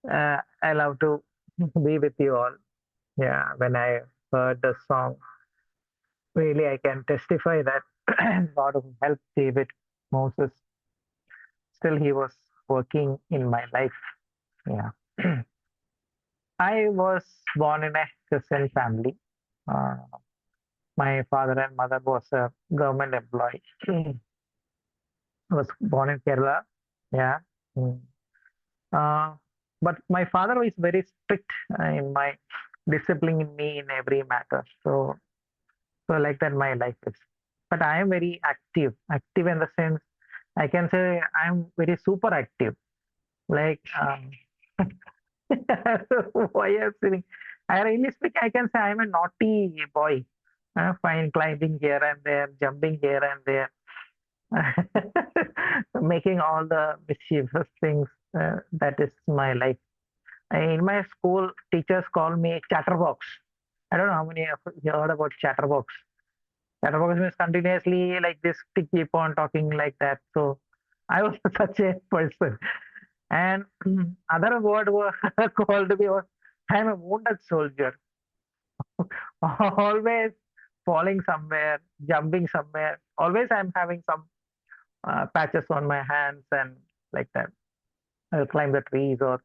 I love to be with you all. Yeah, when I heard the song, really I can testify that God who helped David, Moses, still he was working in my life. Yeah. I was born in a Christian family. Uh, my father and mother was a government employee. I was born in Kerala. Yeah. Mm. Uh, but my father is very strict in my disciplining me in every matter. So like that my life is. But I am very active. Active in the sense I can say I'm very super active. Like why I'm saying I really speak, I can say I'm a naughty boy. Fine climbing here and there, jumping here and there, making all the mischievous things. That is my life. In my school, teachers call me chatterbox. I don't know how many of you heard about chatterbox. Chatterbox means continuously like this to keep on talking like that. So I was such a person. And other word was called me was I'm a wounded soldier. Always falling somewhere, jumping somewhere. Always I'm having some patches on my hands and like that. I'll climb the trees or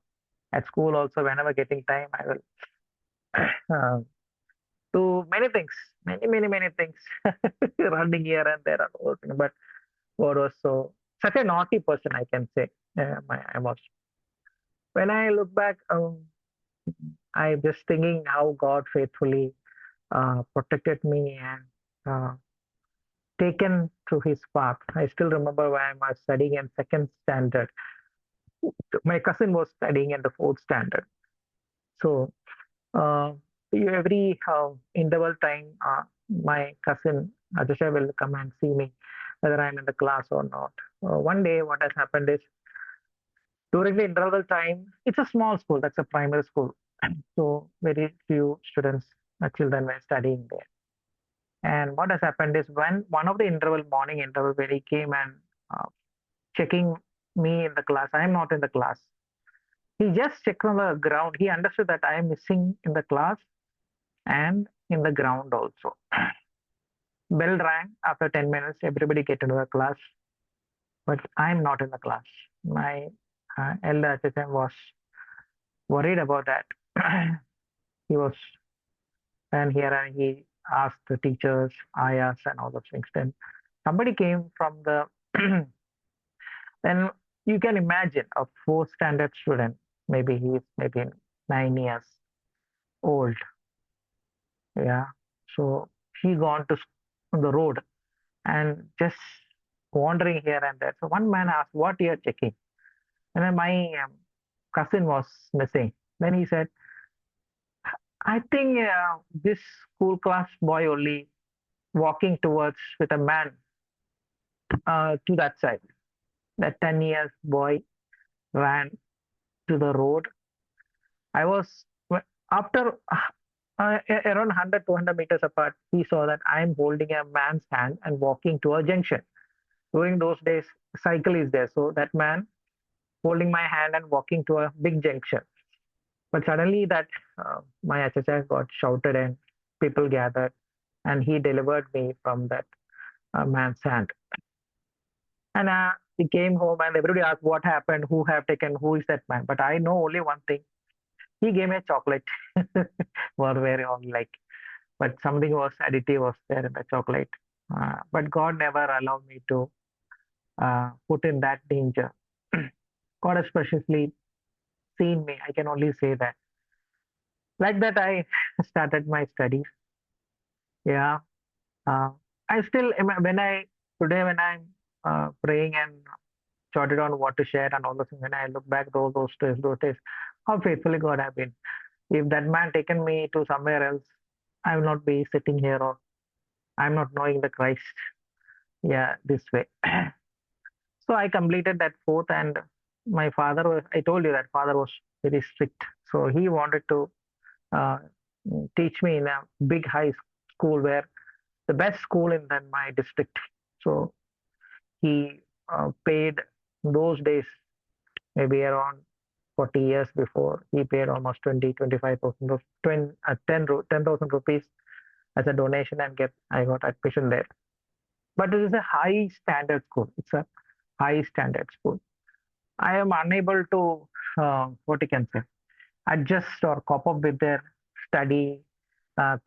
at school also whenever getting time I will do many things, many things, running here and there and all things. But God was so such a naughty person, I can say. I was. When I look back, I'm just thinking how God faithfully protected me and taken to His path. I still remember when I was studying in second standard. My cousin was studying in the fourth standard. So uh, every interval time, my cousin Ajasha will come and see me whether I'm in the class or not. One day, what has happened is during the interval time, it's a small school, that's a primary school. So very few students, children were studying there. And what has happened is when one of the interval, morning interval, when he came and uh, checking me in the class, I am not in the class. He just checked on the ground. He understood that I am missing in the class and in the ground also. Bell rang after 10 minutes, everybody get into the class, but I'm not in the class. My elder assistant was worried about that. He was, and here and he asked the teachers, ayahs, and all those things. Then somebody came from the, then you can imagine a fourth standard student, maybe he's maybe 9 years old. Yeah. So he gone to on the road and just wandering here and there. So one man asked, "What you're checking?" And then my cousin was missing. Then he said, "I think this school class boy only walking towards with a man to that side. That 10 years boy ran to the road. I was after around 100, 200 meters apart. He saw that I'm holding a man's hand and walking to a junction. During those days, cycle is there. So that man holding my hand and walking to a big junction. But suddenly that my HHI got shouted and people gathered and he delivered me from that man's hand. And he came home and everybody asked what happened, who have taken, who is that man. But I know only one thing. He gave me a chocolate. Were very on like, but something was additive was there in the chocolate. But God never allowed me to put in that danger. God has preciously seen me. I can only say that. Like that, I started my studies. Yeah. Uh, I still, when I, today when I'm praying and jotted on what to share and all those things, when I look back those days, how faithfully God have been. If that man taken me to somewhere else, I will not be sitting here or I'm not knowing the Christ. Yeah, this way. So I completed that fourth and my father was, I told you that father was very strict. So he wanted to uh, teach me in a big high school where the best school in my district. So he paid those days maybe around. 40 years before. He paid almost 25,000 of 10,000 rupees as a donation and get I got admission there. But it is a high standard school. It's a high standard school. I am unable to what you can say adjust or cope up with their study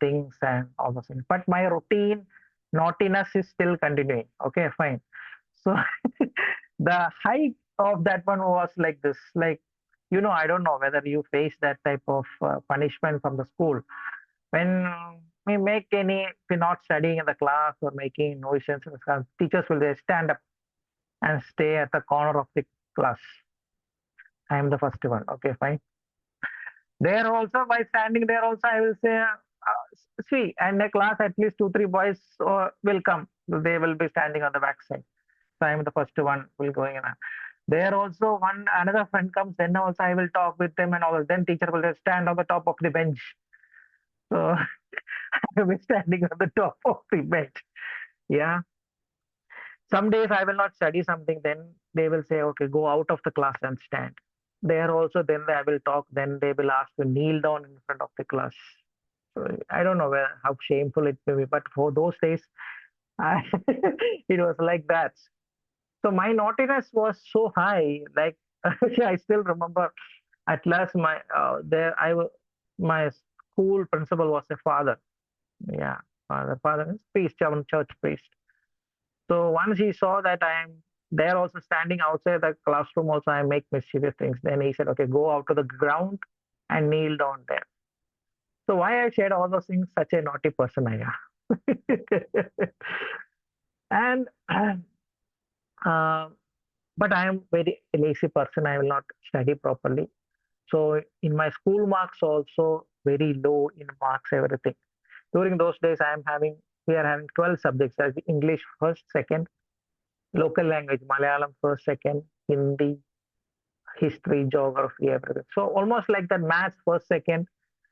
things and all those things. But my routine naughtiness is still continuing. Okay, fine. So the height of that one was like this. Like, I don't know whether you face that type of punishment from the school. When we make any, if we're not studying in the class or making noises in the class, teachers will just stand up and stay at the corner of the class. I am the first one. Okay, fine. There also, by standing there also, I will say, see, and a class at least two, three boys will come. They will be standing on the back side. So I am the first one will going in. There also one another friend comes, then also I will talk with them and all. Then teacher will just stand on the top of the bench. So I will be standing on the top of the bench. Yeah. Some days I will not study something, then they will say, okay, go out of the class and stand. There also, then I will talk, then they will ask to kneel down in front of the class. So I don't know how shameful it may be, but for those days, I, it was like that. So my naughtiness was so high, like I still remember. At last, my school principal was a father. Yeah, father is priest, church priest. So once he saw that I am there also standing outside the classroom, also I make mischievous things. Then he said, okay, go out to the ground and kneel down there. So why I shared all those things? Such a naughty person I am. And uh, but I am very lazy person. I will not study properly. So in my school marks also very low in marks everything. During those days we are having 12 subjects as English first, second, local language, Malayalam first, second, Hindi, history, geography, everything. So almost like that maths first, second,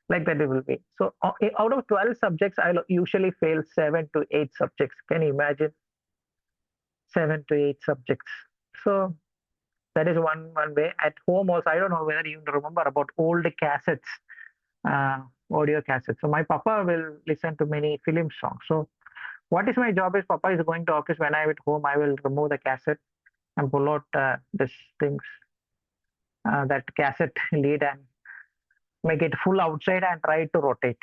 like that it will be. So out of 12 subjects, I usually fail 7 to 8 subjects. Can you imagine? 7 to 8 subjects. So that is one way. At home also, I don't know whether you remember about old cassettes, uh, audio cassettes. So my papa will listen to many film songs. So what is my job is Papa is going to office. When I'm at home, I will remove the cassette and pull out this things, that cassette lead and make it full outside and try to rotate.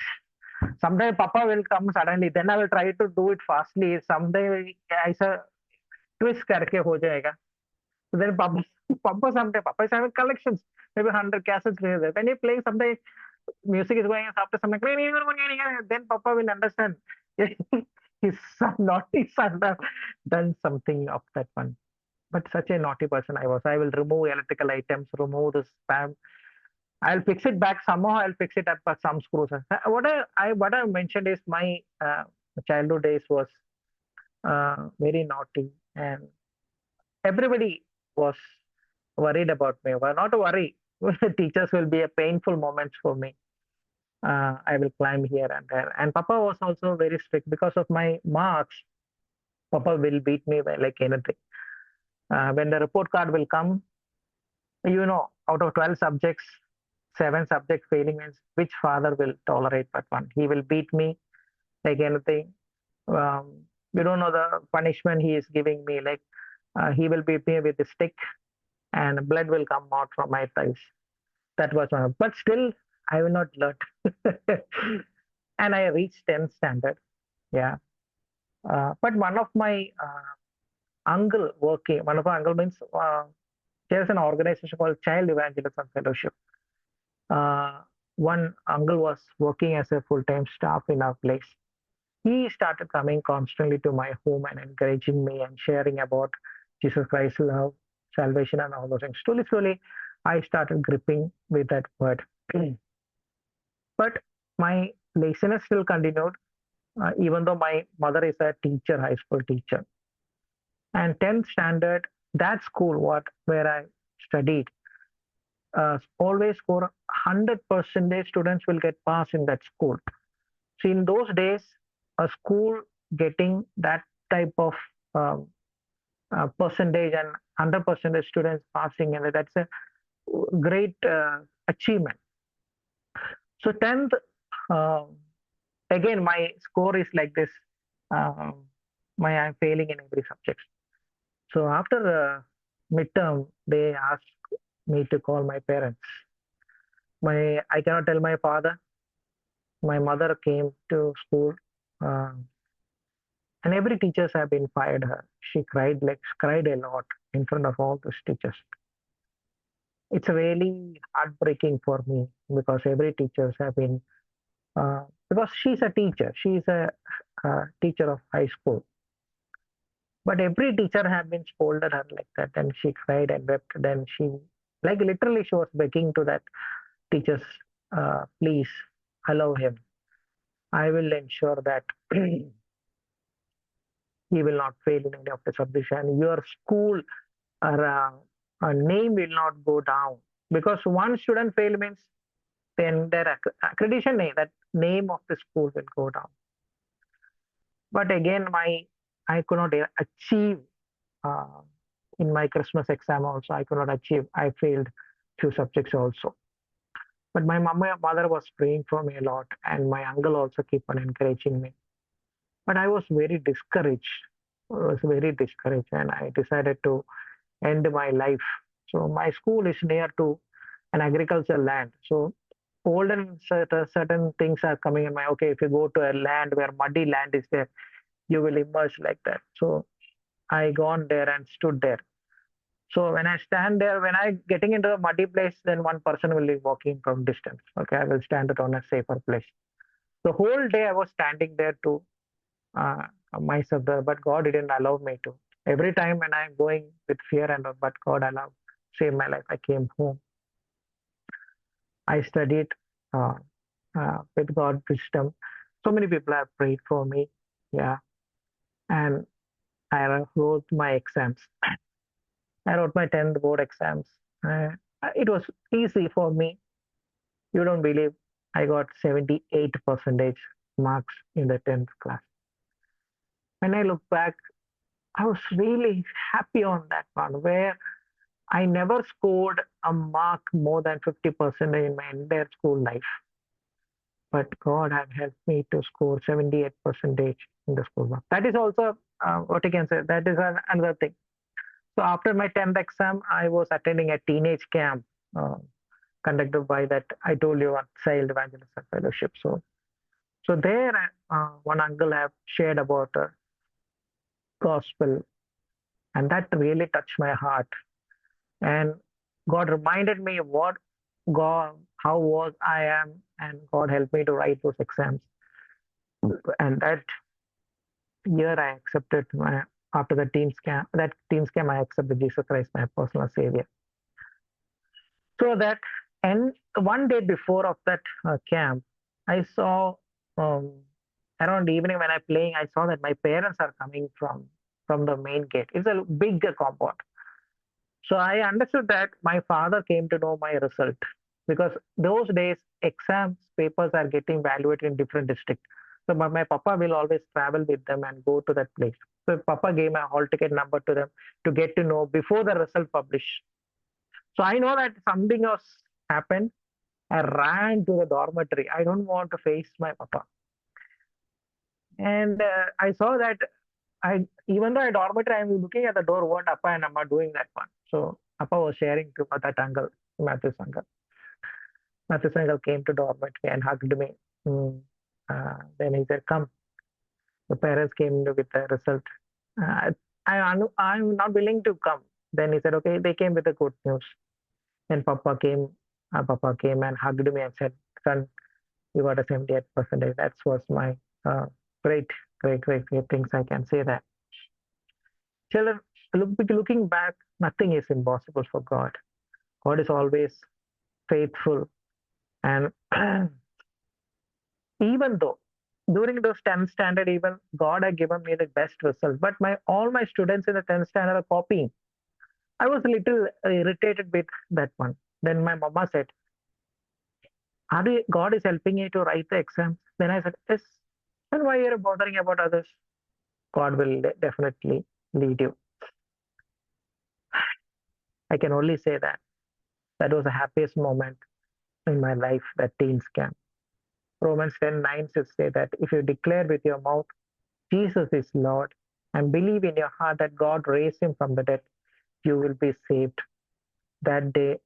Sometimes Papa will come suddenly. Then I will try to do it fastly. Someday I say twist करके हो जाएगा. So then Papa is having collections, maybe 100 cassettes. When you play, someday music is going after something. Then Papa will understand. His son, naughty son, have done something of that one. But such a naughty person I was. I will remove electrical items, remove the spam. I'll fix it back somehow. I'll fix it up with some screws. What I mentioned is my childhood days was very naughty, and everybody was worried about me. Well, not a worry. Teachers will be a painful moments for me. I will climb here and there. And Papa was also very strict because of my marks. Papa will beat me by like anything. When the report card will come, out of 12 subjects, 7 subjects failing means which father will tolerate that one? He will beat me like anything. Um, you don't know the punishment he is giving me. Like he will beat me with a stick and blood will come out from my thighs. That was one. But still, I will not learn. And I reached 10th standard. Yeah. But one of our uncle means there's an organization called Child Evangelism Fellowship. One uncle was working as a full-time staff in our place. He started coming constantly to my home and encouraging me and sharing about Jesus Christ's love, salvation, and all those things. Slowly, slowly, I started gripping with that word. But my laziness still continued, even though my mother is a teacher, high school teacher. And 10th standard, that school, where I studied, always score 100% students will get pass in that school. So in those days, a school getting that type of percentage and 100% students passing, and that's a great achievement. So 10th, uh, again, my score is like this. Um, I'm failing in every subject. So after midterm, they asked me to call my parents. I cannot tell my father. My mother came to school, uh, and every teachers have been fired her. She cried a lot in front of all the teachers. It's really heartbreaking for me because every teachers have been because she's a teacher. She's a teacher of high school. But every teacher have been scolded her like that, and she cried and wept. Then she, like literally, she was begging to that teachers, please allow him. I will ensure that he will not fail in any of the subjects, and your school or name will not go down because one student fail means then their accreditation name, that name of the school will go down. But again, my I could not achieve uh, in my Christmas exam also. I could not achieve. I failed few subjects also. But my mother was praying for me a lot, and my uncle also keep on encouraging me. But I was very discouraged. I was very discouraged, and I decided to end my life. So my school is near to an agricultural land. So olden certain things are coming in my okay. If you go to a land where muddy land is there, you will emerge like that. So I gone there and stood there. So when I stand there, when I getting into a muddy place, then one person will be walking from distance. Okay, I will stand it on a safer place. The whole day I was standing there to uh, myself there, but God didn't allow me to. Every time when I'm going with fear and all, but God allowed, saved my life. I came home. I studied uh, with God's wisdom. So many people have prayed for me. Yeah, and I wrote my exams. I wrote my 10th board exams. It was easy for me. You don't believe I got 78 percentage marks in the 10th class. When I look back, I was really happy on that one where I never scored a mark more than 50% in my entire school life. But God had helped me to score 78 percentage in the school mark. That is also what I can say. That is another thing. So after my 10th exam, I was attending a teenage camp uh, conducted by that I told you what child evangelism fellowship. So there, one uncle have shared about gospel, and that really touched my heart. And God reminded me what God, how was I am, and God helped me to write those exams. And that year, I accepted my after the teen scam. That teen scam, I accepted Jesus Christ, my personal savior. So that and one day before of that camp, I saw um, around evening when I playing, I saw that my parents are coming from the main gate. It's a big compound. So I understood that my father came to know my result because those days exams papers are getting evaluated in different districts. So my papa will always travel with them and go to that place. So papa gave my hall ticket number to them to get to know before the result published. So I know that something else happened. I ran to the dormitory. I don't want to face my papa. And I saw that even though I dormitory, I'm looking at the door, what Appa and Amma doing that one. So Appa was sharing to that uncle, Matthew's uncle. Matthew's uncle came to dormitory and hugged me. Mm. Then he said, come. The parents came with the result. Uh, I'm not willing to come. Then he said, okay, they came with the good news. Then Papa came and hugged me and said, son, you got a 78 percentage. That was my uh, great, great things. I can say that. Children, looking back, nothing is impossible for God. God is always faithful. And even though during those 10th standard, even God had given me the best result, but all my students in the 10th standard are copying. I was a little irritated with that one. Then my mama said, God is helping you to write the exams? Then I said, yes. Then why are you bothering about others? God will definitely lead you. I can only say that. That was the happiest moment in my life, that teen scam. Romans 10:9 says say that if you declare with your mouth Jesus is Lord and believe in your heart that God raised him from the dead, you will be saved. That day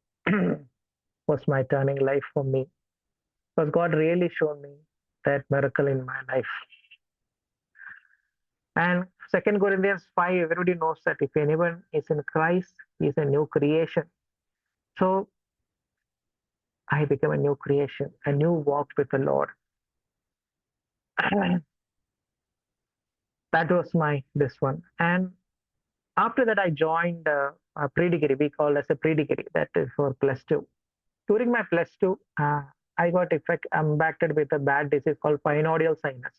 was my turning life for me because God really showed me that miracle in my life. And Second Corinthians 5, everybody knows that if anyone is in Christ, he is a new creation. So I became a new creation, a new walk with the Lord. That was my this one. And after that, I joined a pre-degree. We call as a pre-degree. That is for plus two. During my plus two, I got impacted with a bad disease called pinodial sinus.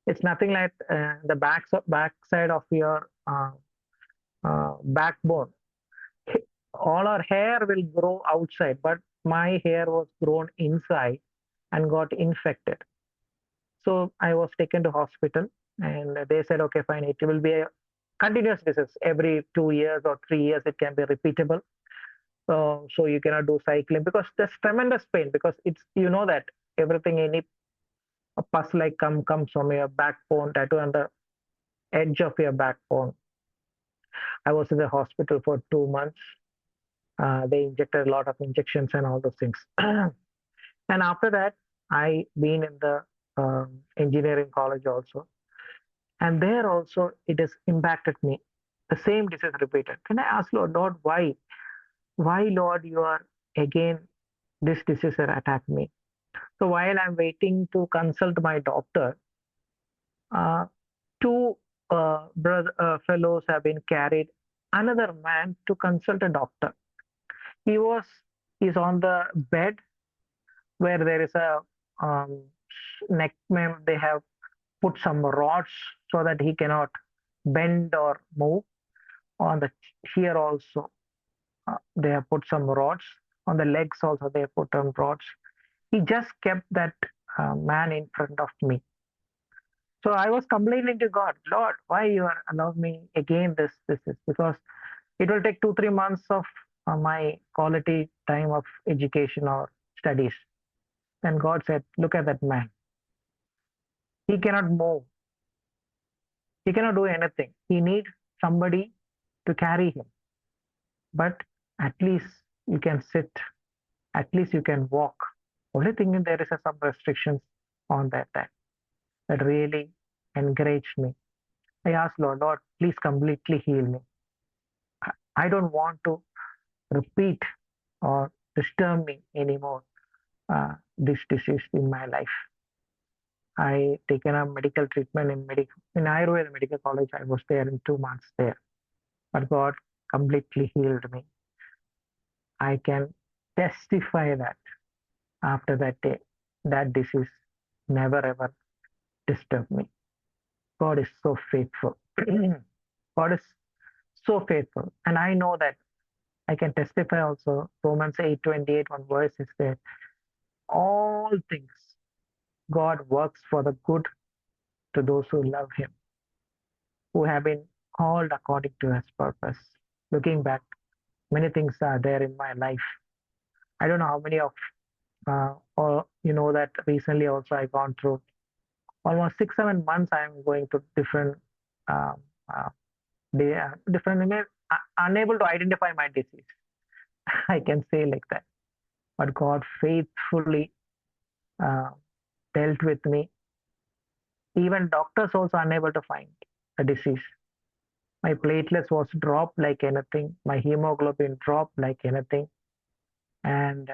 It's nothing like the backside of your backbone. All our hair will grow outside, but my hair was grown inside and got infected. So I was taken to hospital, and they said, okay, fine, it will be a continuous disease. Every 2 years or 3 years, it can be repeatable. So you cannot do cycling because there's tremendous pain because it's that everything any a pus like comes from your backbone tattoo on the edge of your backbone. I was in the hospital for 2 months. They injected a lot of injections and all those things. And after that, I been in the engineering college also, and there also it has impacted me. The same disease repeated. Then I asked Lord, why? Why, Lord, you are again this disease attacked me? So while I'm waiting to consult my doctor, uh, two fellows have been carried another man to consult a doctor. He was He's on the bed where there is a um, neck. They have put some rods so that he cannot bend or move. On the here also, they have put some rods. On the legs also, they have put some rods. He just kept that man in front of me. So I was complaining to God, Lord, why you are allowing me again this is because it will take 2 3 months of my quality time of education or studies. Then God said, look at that man. He cannot move. He cannot do anything. He needs somebody to carry him. But at least you can sit. At least you can walk. Only thing is there is some restrictions on that time. That really encouraged me. I asked Lord, please completely heal me. I don't want to repeat or disturb me anymore this disease in my life. I taken a medical treatment in Ayurveda Medical College. I was there in 2 months there, but God completely healed me. I can testify that after that day, that disease never ever disturbed me. God is so faithful. God is so faithful, and I know that I can testify also. Romans 8:28, one verse is there. All things God works for the good to those who love Him, who have been called according to His purpose. Looking back, many things are there in my life. I don't know how many of, or that recently also I gone through almost 6 7 months. I'm going to different, um, uh, different, unable to identify my disease. I can say like that. But God faithfully uh, dealt with me. Even doctors also unable to find a disease. My platelets was dropped like anything. My hemoglobin dropped like anything. And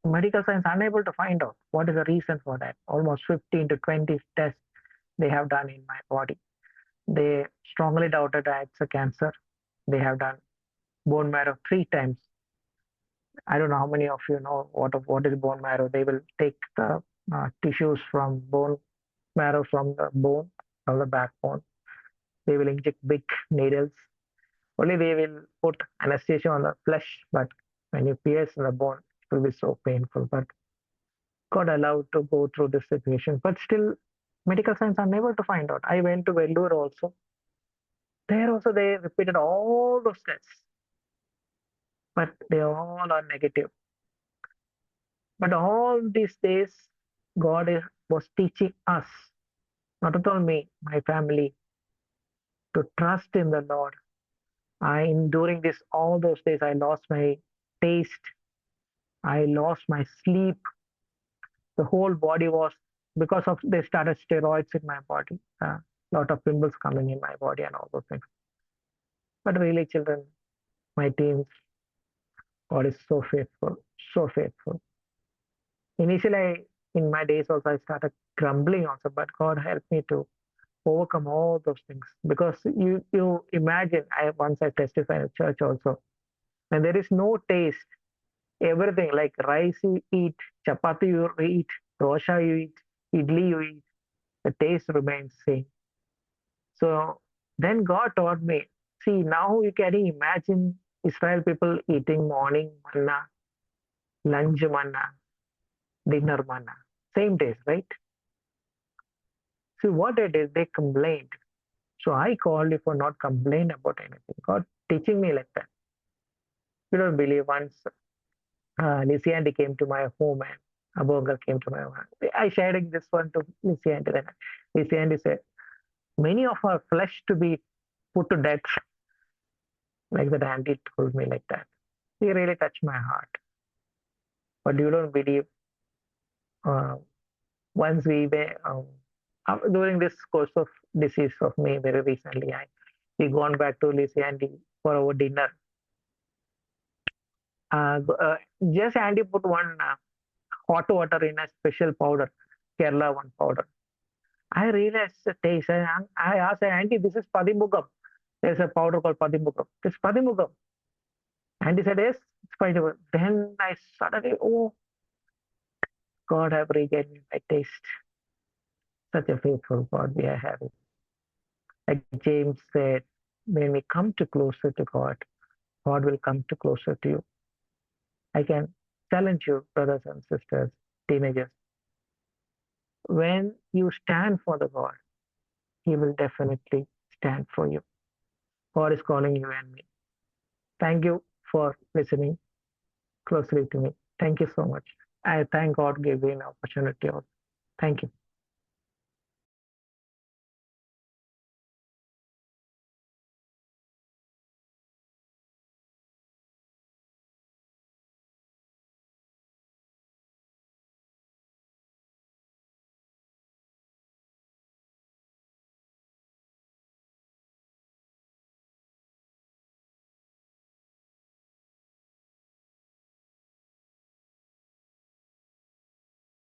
medical science unable to find out what is the reason for that. Almost 15 to 20 tests they have done in my body. They strongly doubted that it's a cancer. They have done bone marrow 3 times. I don't know how many of you know what is bone marrow. They will take the tissues from bone marrow from the bone, from the backbone. They will inject big needles. Only they will put anesthesia on the flesh, but when you pierce the bone, it will be so painful. But God allowed to go through this situation. But still, medical science are never to find out. I went to Vellore also. There also they repeated all those tests. but they all are negative. But all these days, was teaching us, not at all me, my family, to trust in the Lord. During this all those days, I lost my taste, I lost my sleep. The whole body was because of they started steroids in my body. A lot of pimples coming in my body and all those things. But really, children, my teens, God is so faithful, so faithful. Initially, in my days also, I started grumbling also, but God helped me to overcome all those things. Because you imagine, I once I testified in church also, and there is no taste. Everything like rice you eat, chapati you eat, dosha you eat, idli you eat, the taste remains same. So then God taught me. See, now you can imagine Israel people eating morning manna, lunch manna, dinner manna, same days, right? See what it is, they complained. So I called you for not complain about anything. God teaching me like that. You don't believe once Lizzie Auntie came to my home and Abu uncle came to my home. I sharing this one to Lizzie Auntie. Then Lizzie Auntie said, many of our flesh to be put to death, like that auntie told me like that. He really touched my heart. But you don't believe, uh, once we were, during this course of disease of me very recently, we gone back to Lizzie Auntie for our dinner. Uh, uh, just Auntie put one hot water in a special powder, Kerala one powder. I realized the taste. I asked her, Auntie, this is padimugam. There's a powder called padimugam. This padimugam. Auntie said, yes, it's padimugam. Then I suddenly, oh, God have regained me my taste. Such a faithful God we are having. Like James said, when we come to closer to God, God will come to closer to you. I can challenge you, brothers and sisters, teenagers. When you stand for the God, He will definitely stand for you. God is calling you and me. Thank you for listening closely to me. Thank you so much. I thank God gave me an opportunity. Thank you.